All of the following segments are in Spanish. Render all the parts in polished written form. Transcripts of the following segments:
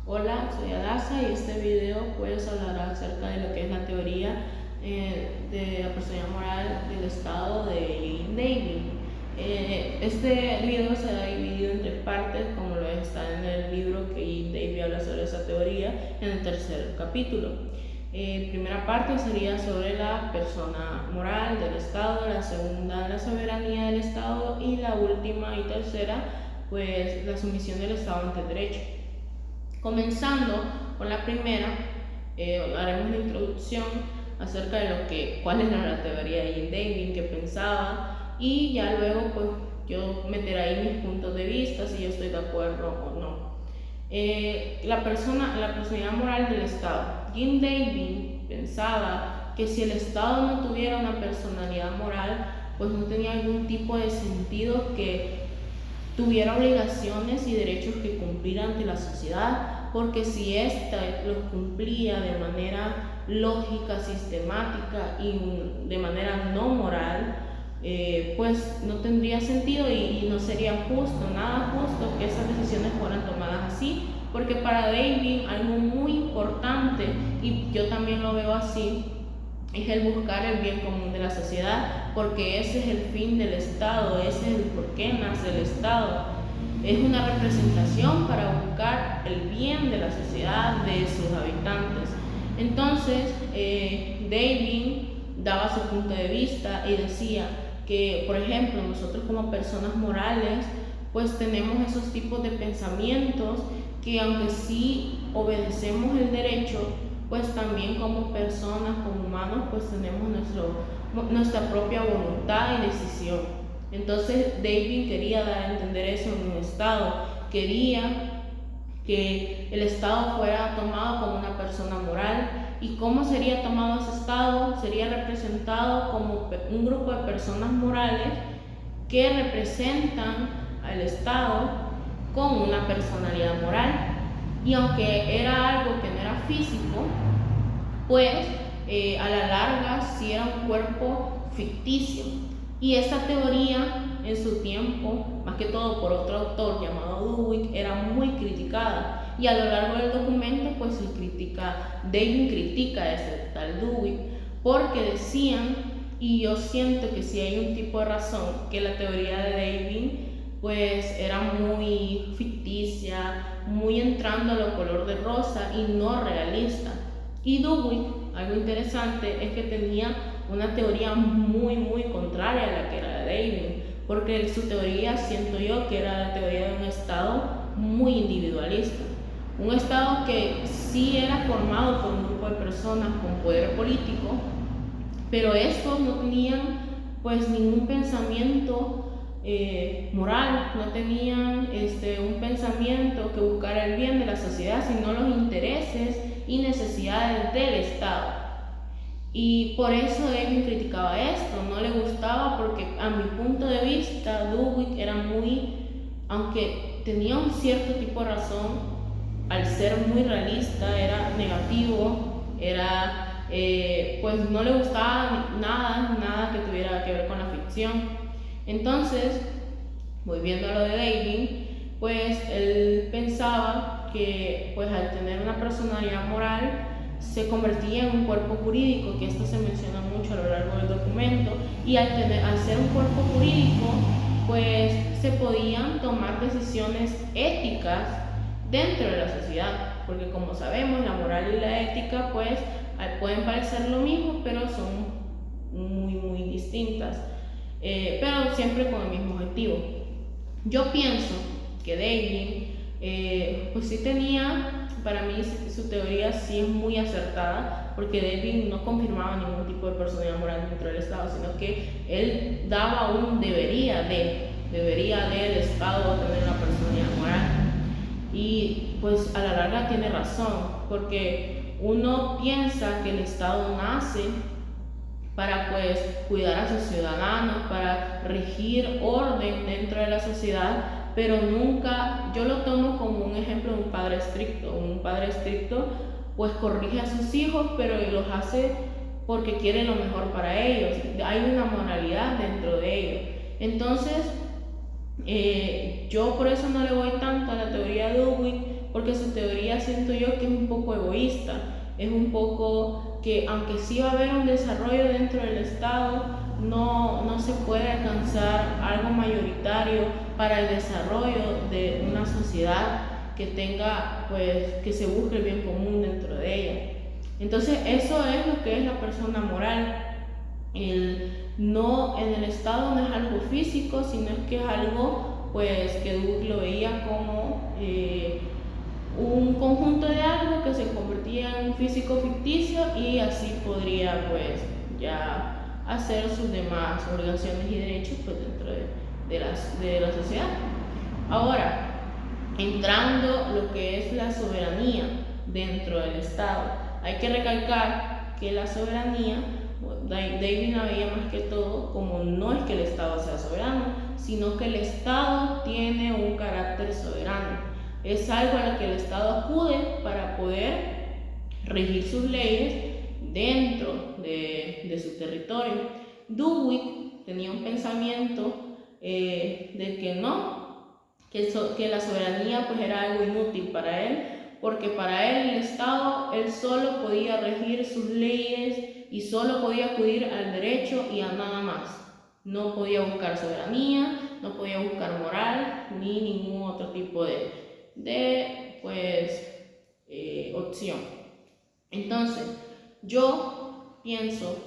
Hola, soy Adasa y este video pues hablará acerca de lo que es la teoría de la personalidad moral del Estado de Jane Davy. Este video se ha dividido en tres partes, como lo está en el libro que Jane Davy habla sobre esa teoría en el tercer capítulo. Primera parte sería sobre la persona moral del Estado, la segunda la soberanía del Estado y la última y tercera pues la sumisión del Estado ante el derecho. Comenzando con la primera, haremos una introducción acerca de cuál era la teoría de Jane Davy, qué pensaba, y ya luego pues yo meteré ahí mis puntos de vista, si yo estoy de acuerdo o no. La personalidad moral del Estado. Jane Davy pensaba que si el Estado no tuviera una personalidad moral, pues no tenía algún tipo de sentido que tuviera obligaciones y derechos que cumplir ante la sociedad, porque si ésta los cumplía de manera lógica, sistemática y de manera no moral, pues no tendría sentido y no sería justo, nada justo que esas decisiones fueran tomadas así, porque para David algo muy importante, y yo también lo veo así, es el buscar el bien común de la sociedad, porque ese es el fin del Estado, ese es el por qué nace el Estado. Es una representación para buscar el bien de la sociedad, de sus habitantes. Entonces, David daba su punto de vista y decía que, por ejemplo, nosotros como personas morales, pues tenemos esos tipos de pensamientos que aunque sí obedecemos el derecho, pues también como personas, como humanos, pues tenemos nuestra propia voluntad y decisión. Entonces David quería dar a entender eso en un Estado, quería que el Estado fuera tomado como una persona moral. ¿Y cómo sería tomado ese Estado? Sería representado como un grupo de personas morales que representan al Estado con una personalidad moral. Y aunque era algo que no era físico, pues a la larga sí era un cuerpo ficticio. Y esta teoría en su tiempo, más que todo por otro autor llamado Dweck, era muy criticada. Y a lo largo del documento, pues David critica a ese tal Dweck, porque decían, y yo siento que sí hay un tipo de razón, que la teoría de David pues era muy ficticia, muy entrando a lo color de rosa y no realista. Y Dweck, algo interesante, es que tenía una teoría muy contraria a la que era de David, porque su teoría, siento yo, que era la teoría de un Estado muy individualista. Un Estado que sí era formado por un grupo de personas con poder político, pero estos no tenían pues ningún pensamiento moral, no tenían un pensamiento que buscara el bien de la sociedad, sino los intereses y necesidades del Estado. Y por eso David criticaba esto, no le gustaba porque a mi punto de vista Dweck era aunque tenía un cierto tipo de razón, al ser muy realista, era negativo, pues no le gustaba nada que tuviera que ver con la ficción. Entonces, volviendo a lo de David, pues él pensaba que pues al tener una personalidad moral se convertía en un cuerpo jurídico, que esto se menciona mucho a lo largo del documento, y al ser un cuerpo jurídico, pues se podían tomar decisiones éticas dentro de la sociedad, porque como sabemos, la moral y la ética pues pueden parecer lo mismo, pero son muy distintas, pero siempre con el mismo objetivo. Yo pienso que David, pues sí tenía, para mí su teoría sí es muy acertada, porque David no confirmaba ningún tipo de personalidad moral dentro del Estado, sino que él daba un debería del Estado tener una personalidad moral. Y pues a la larga tiene razón, porque uno piensa que el Estado nace para pues cuidar a sus ciudadanos, para regir orden dentro de la sociedad, pero nunca, yo lo tomo como un ejemplo de un padre estricto. Un padre estricto pues corrige a sus hijos, pero los hace porque quiere lo mejor para ellos, hay una moralidad dentro de ellos. Entonces, yo por eso no le voy tanto a la teoría de Dewey, porque su teoría siento yo que es un poco egoísta, es un poco que aunque sí va a haber un desarrollo dentro del Estado, no se puede alcanzar algo mayoritario para el desarrollo de una sociedad que tenga, pues, que se busque el bien común dentro de ella. Entonces eso es lo que es la persona moral. No, en el Estado no es algo físico, sino es que es algo, pues, que Dewey lo veía como un conjunto de algo que se convertía en un físico ficticio y así podría, pues, ya hacer sus demás obligaciones y derechos, pues, dentro de la sociedad. Ahora, entrando lo que es la soberanía dentro del Estado, hay que recalcar que la soberanía, David la veía más que todo como no es que el Estado sea soberano, sino que el Estado tiene un carácter soberano. Es algo a lo que el Estado acude para poder regir sus leyes dentro de su territorio. Dewey tenía un pensamiento de que no, que la soberanía pues era algo inútil para él, porque para él el Estado, él solo podía regir sus leyes y solo podía acudir al derecho y a nada más. No podía buscar soberanía, no podía buscar moral, ni ningún otro tipo de opción. Entonces, yo pienso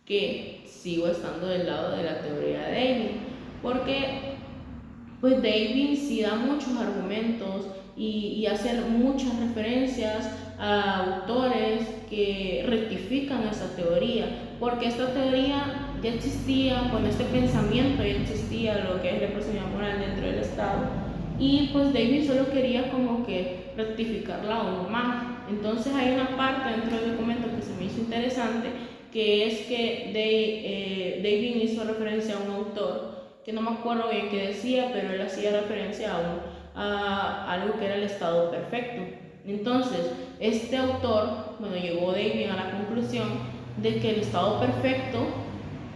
que sigo estando del lado de la teoría de David, porque pues David sí da muchos argumentos y hace muchas referencias a autores que rectifican esta teoría, porque esta teoría ya existía, con este pensamiento ya existía lo que es la personalidad moral dentro del Estado, y pues David solo quería como que rectificarla aún más. Entonces hay una parte dentro del documento que se me hizo interesante, que es que David hizo referencia a un autor que no me acuerdo bien qué decía, pero él hacía referencia a algo que era el Estado perfecto. Entonces, este autor, llegó David a la conclusión de que el Estado perfecto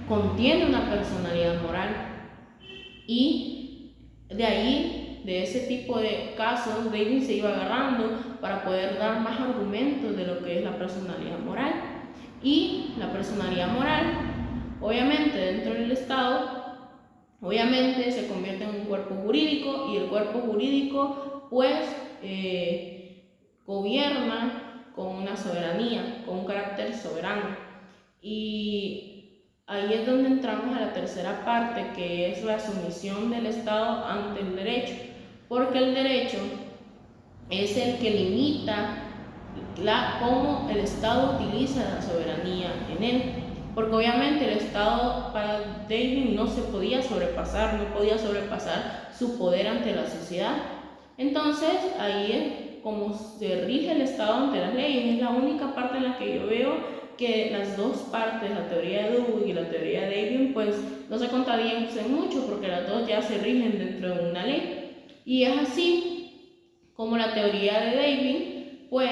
contiene una personalidad moral, y de ahí, de ese tipo de casos, David se iba agarrando para poder dar más argumentos de lo que es la personalidad moral. Y la personalidad moral, obviamente dentro del Estado, obviamente se convierte en un cuerpo jurídico, y el cuerpo jurídico pues gobierna con una soberanía, con un carácter soberano. Y ahí es donde entramos a la tercera parte, que es la sumisión del Estado ante el derecho, porque el derecho es el que limita cómo el Estado utiliza la soberanía en él. Porque obviamente el Estado para David no se podía sobrepasar, no podía sobrepasar su poder ante la sociedad. Entonces ahí es como se rige el Estado ante las leyes. Es la única parte en la que yo veo que las dos partes, la teoría de Dewey y la teoría de David, pues no se contradicen mucho, porque las dos ya se rigen dentro de una ley. Y es así como la teoría de David pues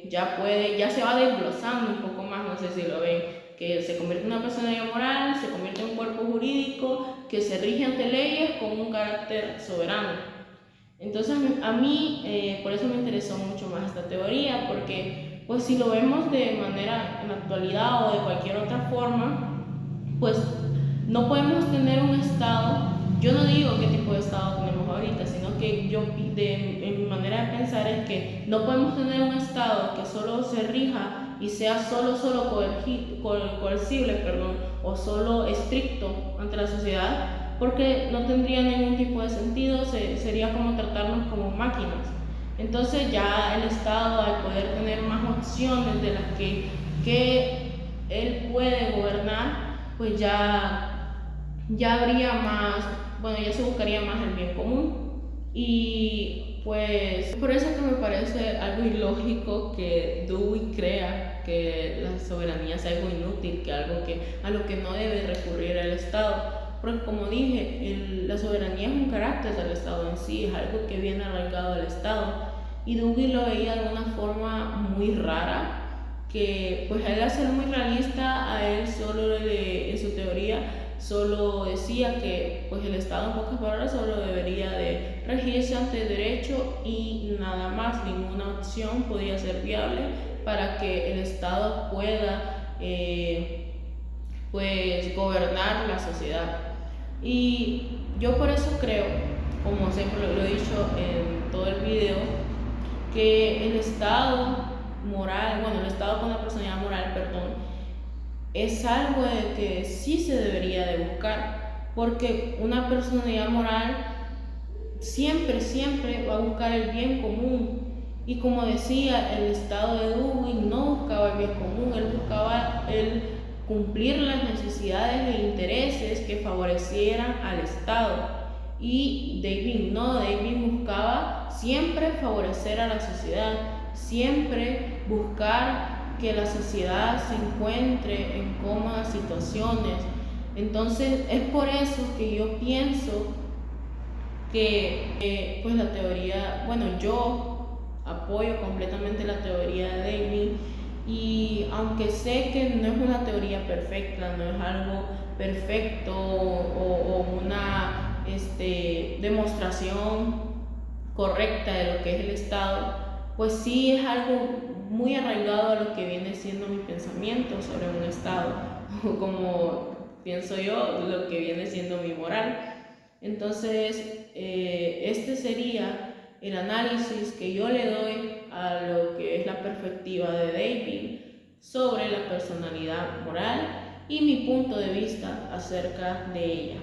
ya se va desglosando un poco más, no sé si lo ven, que se convierte en una personalidad moral, se convierte en un cuerpo jurídico que se rige ante leyes con un carácter soberano. Entonces a mí por eso me interesó mucho más esta teoría, porque pues si lo vemos de manera en la actualidad o de cualquier otra forma, pues no podemos tener un Estado. Yo no digo qué tipo de Estado tenemos ahorita, sino que en mi manera de pensar es que no podemos tener un Estado que solo se rija y sea solo coercible, o solo estricto ante la sociedad, porque no tendría ningún tipo de sentido, sería como tratarnos como máquinas. Entonces ya el Estado, al poder tener más opciones de las que él puede gobernar, pues ya habría más, ya se buscaría más el bien común. Y pues por eso que me parece algo ilógico que Dewey crea que la soberanía sea algo inútil, que algo a lo que no debe recurrir el Estado. Porque como dije, la soberanía es un carácter del Estado en sí, es algo que viene arraigado del Estado. Y Dewey lo veía de una forma muy rara, que pues él, al ser muy realista, a él solo en su teoría solo decía que pues el Estado, en pocas palabras, solo debería de regirse ante el derecho y nada más. Ninguna opción podía ser viable para que el Estado pueda pues gobernar la sociedad. Y yo por eso creo, como siempre lo he dicho en todo el video, que el estado moral, bueno, el estado con la personalidad moral, perdón, es algo de que sí se debería de buscar, porque una personalidad moral siempre va a buscar el bien común. Y como decía, el estado de Dewey no buscaba el bien común, él buscaba el cumplir las necesidades e intereses que favorecieran al Estado. Y David no, David buscaba siempre favorecer a la sociedad, siempre buscar que la sociedad se encuentre en cómodas situaciones. Entonces es por eso que yo pienso que pues la teoría, bueno, yo apoyo completamente la teoría de David, y aunque sé que no es una teoría perfecta, no es algo perfecto o una demostración correcta de lo que es el Estado, pues sí es algo muy arraigado a lo que viene siendo mi pensamiento sobre un Estado, o como pienso yo, lo que viene siendo mi moral. Entonces, este sería el análisis que yo le doy a lo que es la perspectiva de David sobre la personalidad moral y mi punto de vista acerca de ella.